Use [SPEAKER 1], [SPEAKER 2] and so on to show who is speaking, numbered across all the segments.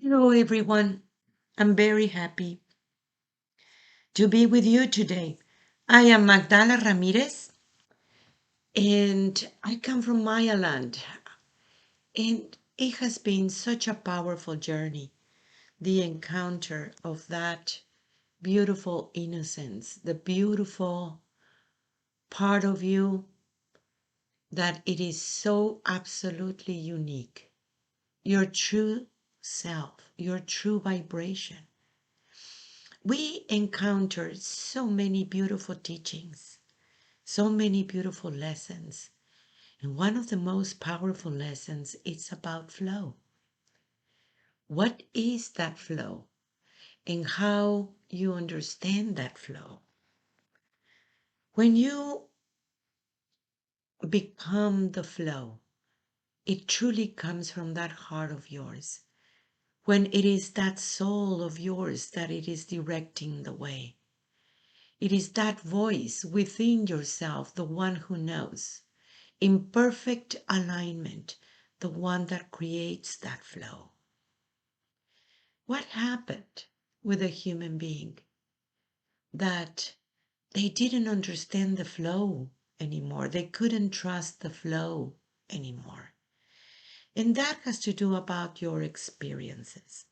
[SPEAKER 1] Hello, everyone. I'm very happy to be with you today. I am Magdala Ramirez, and I come from Mayaland. And it has been such a powerful journey, the encounter of that beautiful innocence, the beautiful part of you that it is so absolutely unique. Your true self, your true vibration. We encountered so many beautiful teachings, so many beautiful lessons. And one of the most powerful lessons is about flow. What is that flow and how you understand that flow? When you become the flow, it truly comes from that heart of yours. When it is that soul of yours that it is directing the way. It is that voice within yourself, the one who knows, in perfect alignment, the one that creates that flow. What happened with a human being that they didn't understand the flow anymore? They couldn't trust the flow anymore. And that has to do about your experiences.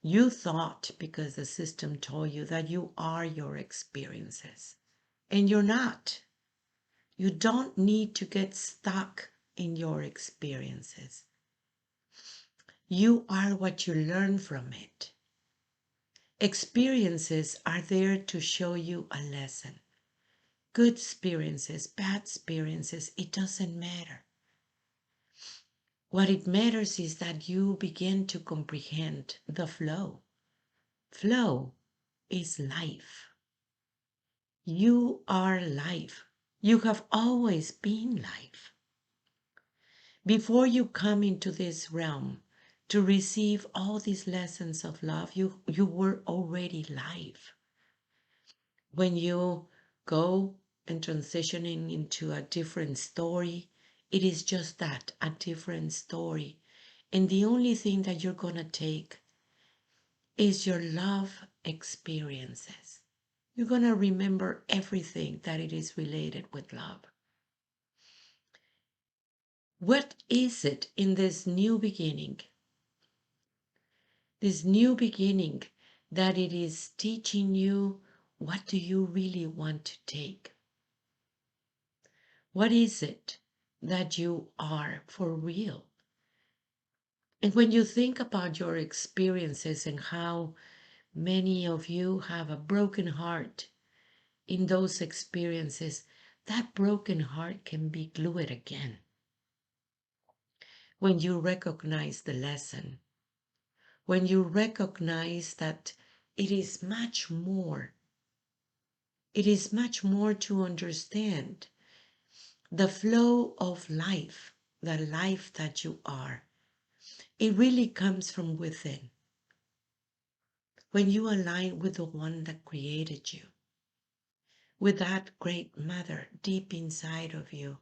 [SPEAKER 1] You thought, because the system told you, that you are your experiences, and you're not. You don't need to get stuck in your experiences. You are what you learn from it. Experiences are there to show you a lesson. Good experiences, bad experiences, it doesn't matter. What it matters is that you begin to comprehend the flow. Flow is life. You are life. You have always been life. Before you come into this realm to receive all these lessons of love, you were already life. When you go and transitioning into a different story, it is just that, a different story. And the only thing that you're going to take is your love experiences. You're going to remember everything that it is related with love. What is it in this new beginning? This new beginning that it is teaching you, what do you really want to take? What is it that you are for real? And when you think about your experiences and how many of you have a broken heart in those experiences, that broken heart can be glued again. When you recognize the lesson, when you recognize that it is much more, it is much more to understand the flow of life, the life that you are. It really comes from within. When you align with the one that created you, with that great mother deep inside of you,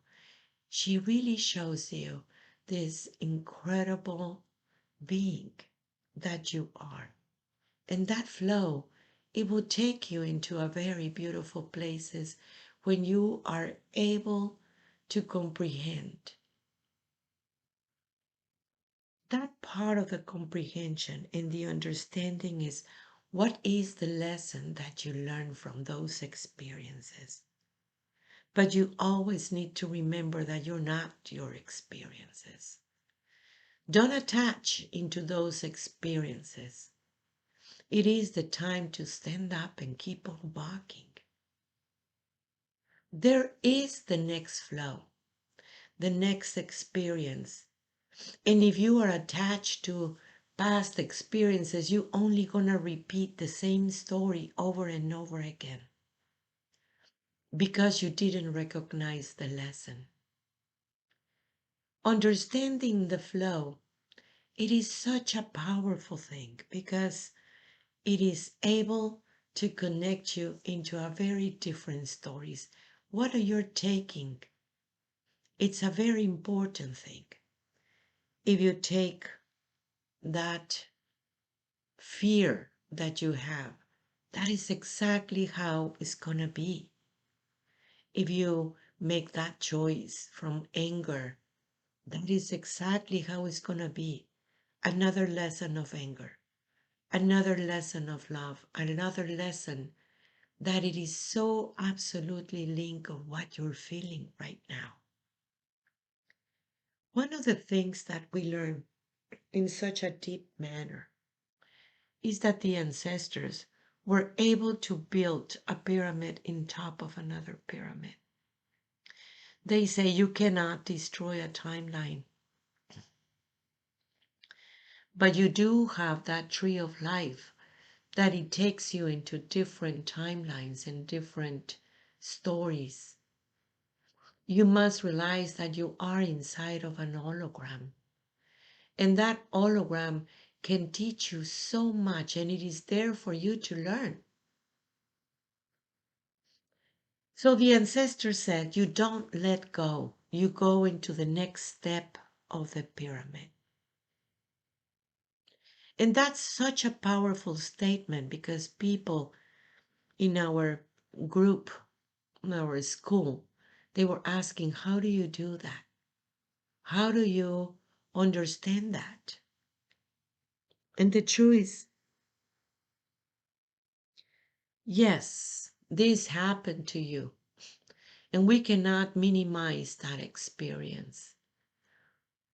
[SPEAKER 1] she really shows you this incredible being that you are. And that flow, it will take you into a very beautiful places when you are able to comprehend. That part of the comprehension and the understanding is what is the lesson that you learn from those experiences. But you always need to remember that you're not your experiences. Don't attach into those experiences. It is the time to stand up and keep on walking. There is the next flow, the next experience. And if you are attached to past experiences, you're only going to repeat the same story over and over again because you didn't recognize the lesson. Understanding the flow, it is such a powerful thing because it is able to connect you into a very different stories. What are you taking? It's a very important thing. If you take that fear that you have, that is exactly how it's going to be. If you make that choice from anger, that is exactly how it's going to be. Another lesson of anger, another lesson of love, another lesson that it is so absolutely linked of what you're feeling right now. One of the things that we learn in such a deep manner is that the ancestors were able to build a pyramid in top of another pyramid. They say you cannot destroy a timeline, but you do have that tree of life that it takes you into different timelines and different stories. You must realize that you are inside of an hologram, and that hologram can teach you so much, and it is there for you to learn. So the ancestor said, you don't let go. You go into the next step of the pyramid. And that's such a powerful statement because people in our group, in our school, they were asking, how do you do that? How do you understand that? And the truth is, yes, this happened to you. And we cannot minimize that experience.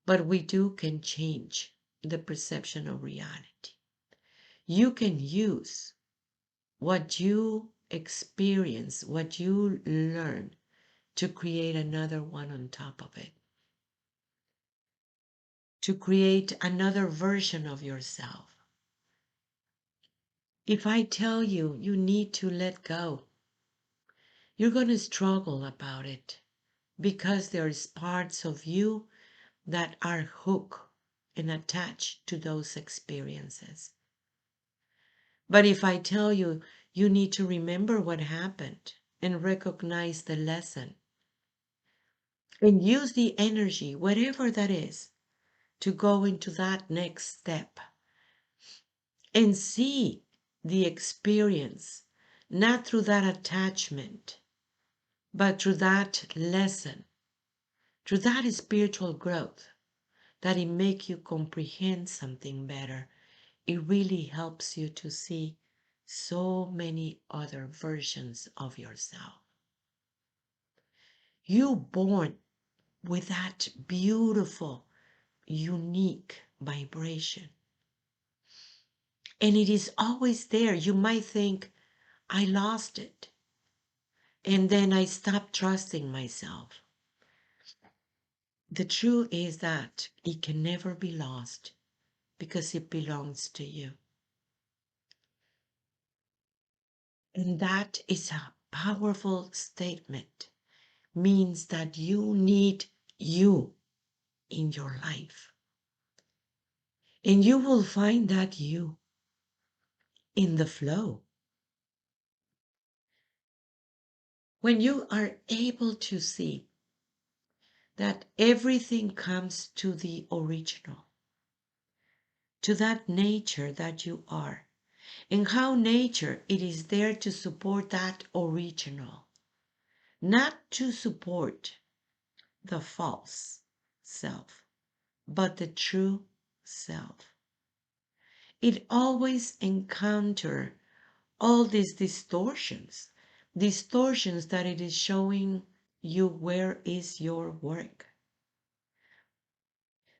[SPEAKER 1] But we can change the perception of reality. You can use what you experience, what you learn, to create another one on top of it, to create another version of yourself. If I tell you you need to let go, you're going to struggle about it because there's parts of you that are hooked and attached to those experiences. But if I tell you you need to remember what happened and recognize the lesson and use the energy, whatever that is, to go into that next step and see the experience, not through that attachment, but through that lesson, through that spiritual growth, that it make you comprehend something better. It really helps you to see so many other versions of yourself. You born with that beautiful, unique vibration. And it is always there. You might think, I lost it. And then I stopped trusting myself. The truth is that it can never be lost because it belongs to you. And that is a powerful statement. Means that you need you in your life. And you will find that you in the flow. When you are able to see that everything comes to the original, to that nature that you are, and how nature it is there to support that original, not to support the false self, but the true self. It always encounters all these distortions that it is showing you where is your work.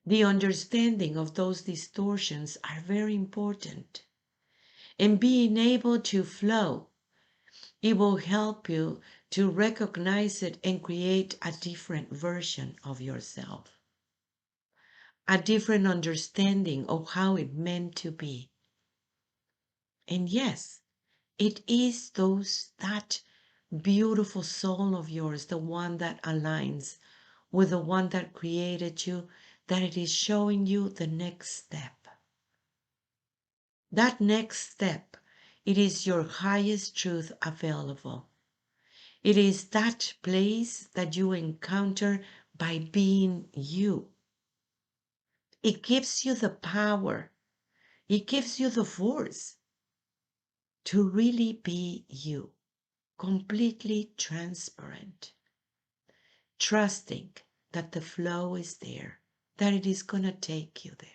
[SPEAKER 1] The understanding of those distortions are very important. And being able to flow, it will help you to recognize it and create a different version of yourself. A different understanding of how it meant to be. And yes, it is that beautiful soul of yours, the one that aligns with the one that created you, that it is showing you the next step. That next step, it is your highest truth available. It is that place that you encounter by being you. It gives you the power It gives you the force to really be you, completely transparent, trusting that the flow is there, that it is going to take you there.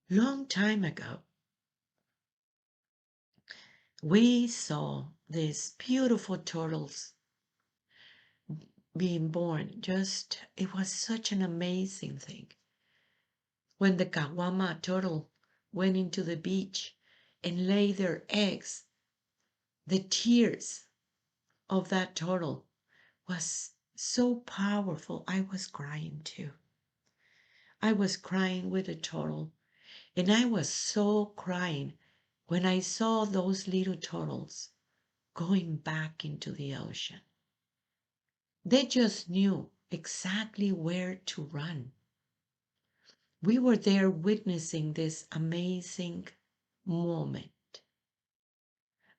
[SPEAKER 1] Long time ago, we saw these beautiful turtles being born. Just, it was such an amazing thing. When the Kawama turtle went into the beach and laid their eggs, the tears of that turtle was so powerful. I was crying too. I was crying with the turtle, and I was so crying when I saw those little turtles going back into the ocean. They just knew exactly where to run. We were there witnessing this amazing moment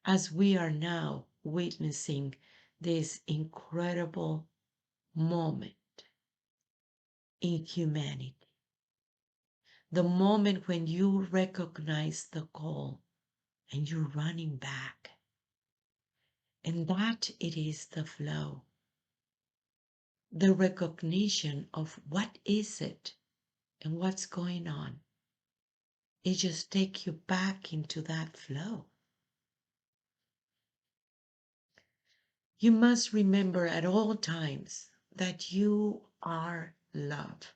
[SPEAKER 1] as we are now witnessing this incredible moment in humanity. The moment when you recognize the call and you're running back. And that it is the flow. The recognition of what is it and what's going on. It just takes you back into that flow. You must remember at all times that you are love,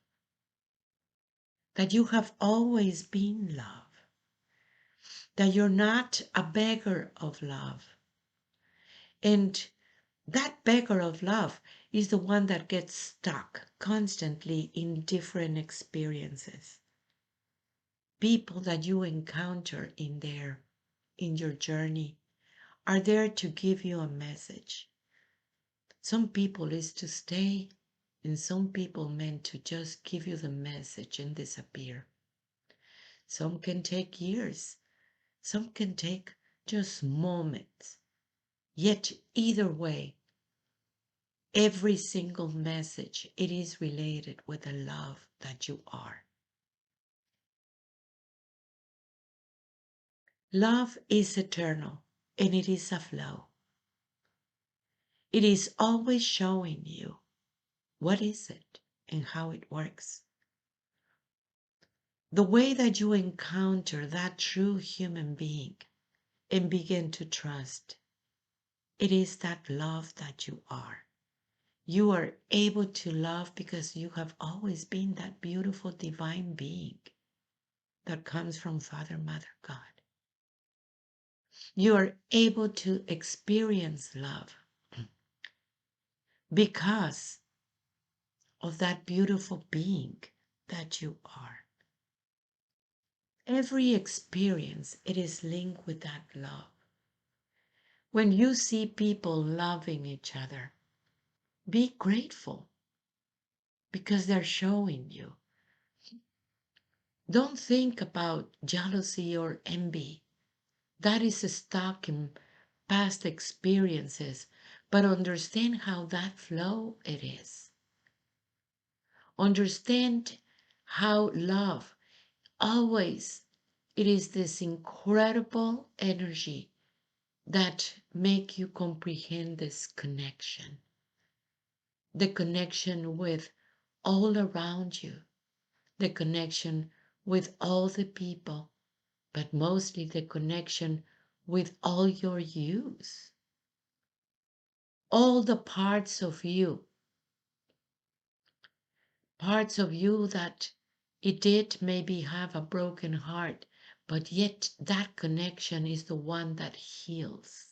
[SPEAKER 1] that you have always been love, that you're not a beggar of love. And that beggar of love is the one that gets stuck constantly in different experiences. People that you encounter in your journey are there to give you a message. Some people is to stay, and some people meant to just give you the message and disappear. Some can take years, some can take just moments. Yet either way, every single message, it is related with the love that you are. Love is eternal, and it is a flow. It is always showing you what is it and how it works. The way that you encounter that true human being and begin to trust, it is that love that you are. You are able to love because you have always been that beautiful divine being that comes from Father, Mother, God. You are able to experience love because of that beautiful being that you are. Every experience, it is linked with that love. When you see people loving each other, be grateful because they're showing you. Don't think about jealousy or envy. That is stuck in past experiences, but understand how that flow it is. Understand how love always, it is this incredible energy that make you comprehend this connection. The connection with all around you, the connection with all the people, but mostly the connection with all your yous, all the parts of you that it did maybe have a broken heart, but yet that connection is the one that heals.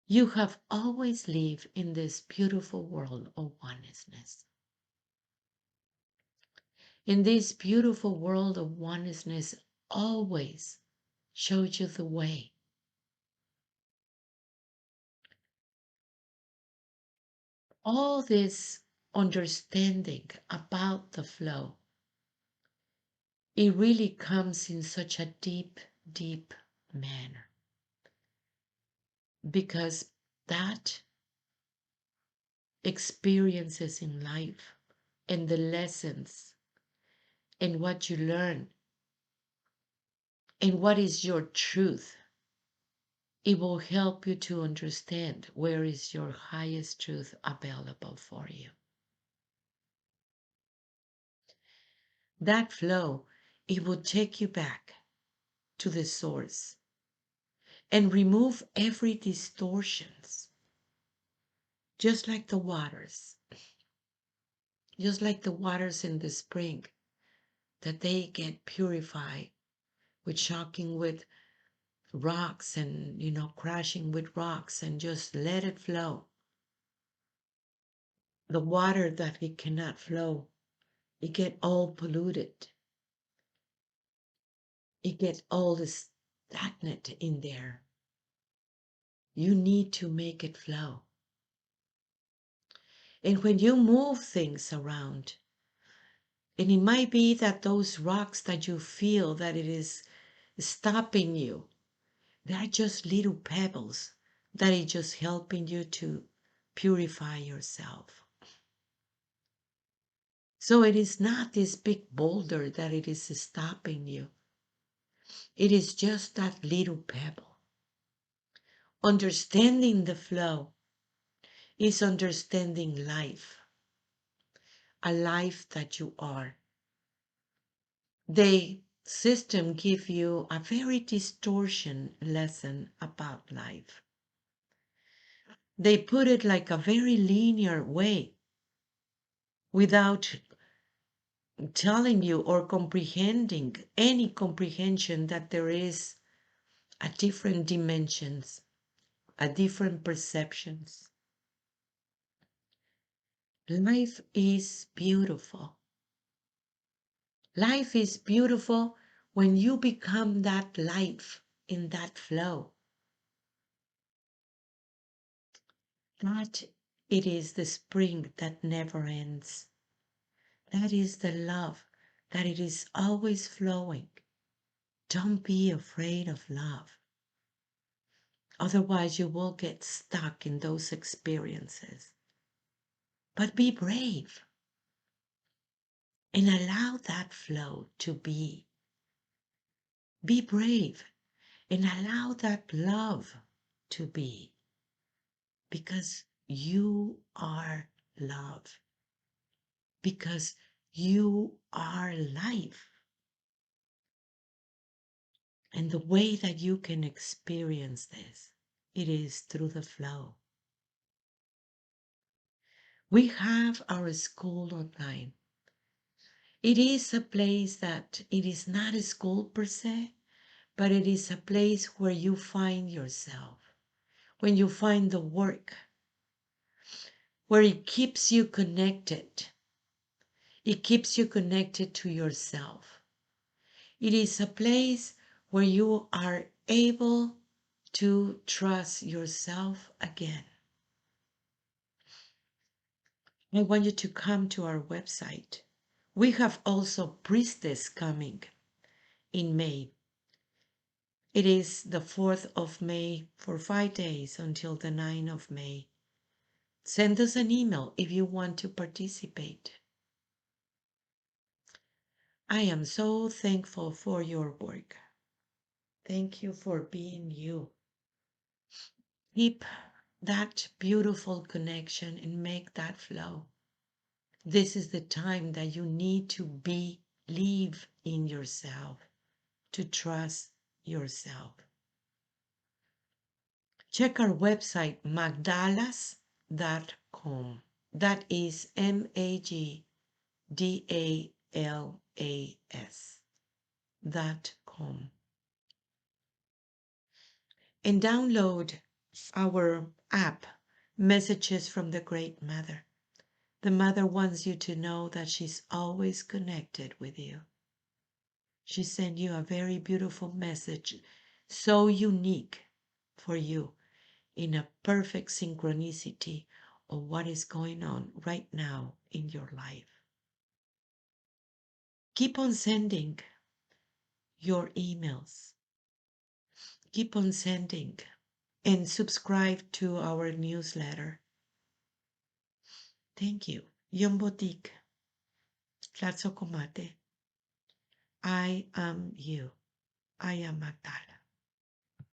[SPEAKER 1] You have always lived in this beautiful world of oneness. In this beautiful world of oneness always shows you the way. All this understanding about the flow, it really comes in such a deep, deep manner. Because that experiences in life and the lessons and what you learn and what is your truth. It will help you to understand where is your highest truth available for you. That flow, it will take you back to the source and remove every distortions, just like the waters, just like the waters in the spring, that they get purified with shocking with rocks and crashing with rocks and just let it flow. The water that it cannot flow, it get all polluted. It gets all this stagnant in there. You need to make it flow. And when you move things around, and it might be that those rocks that you feel that it is stopping you, they are just little pebbles that is just helping you to purify yourself. So it is not this big boulder that it is stopping you. It is just that little pebble. Understanding the flow is understanding life, a life that you are. The system give you a very distortion lesson about life. They put it like a very linear way without telling you or comprehending any comprehension that there is a different dimensions, a different perceptions. Life is beautiful. Life is beautiful when you become that life in that flow. That it is the spring that never ends. That is the love that it is always flowing. Don't be afraid of love. Otherwise, you will get stuck in those experiences. But be brave and allow that flow to be. Be brave and allow that love to be. Because you are love. Because you are life. And the way that you can experience this, it is through the flow. We have our school online. It is a place that it is not a school per se, but it is a place where you find yourself, when you find the work, where it keeps you connected. It keeps you connected to yourself. It is a place where you are able to trust yourself again. I want you to come to our website. We have also Priestess coming in May. It is the 4th of May for 5 days until the 9th of May. Send us an email if you want to participate. I am so thankful for your work. Thank you for being you. Keep that beautiful connection and make that flow. This is the time that you need to believe in yourself, to trust yourself. Check our website, magdalas.com. That is MAGDALAS.com. And download our app, Messages from the Great Mother. The Mother wants you to know that she's always connected with you. She sent you a very beautiful message, so unique for you, in a perfect synchronicity of what is going on right now in your life. Keep on sending your emails. Keep on sending and subscribe to our newsletter. Thank you. Yombotik, Tlatzocomate. I am you. I am Magdala.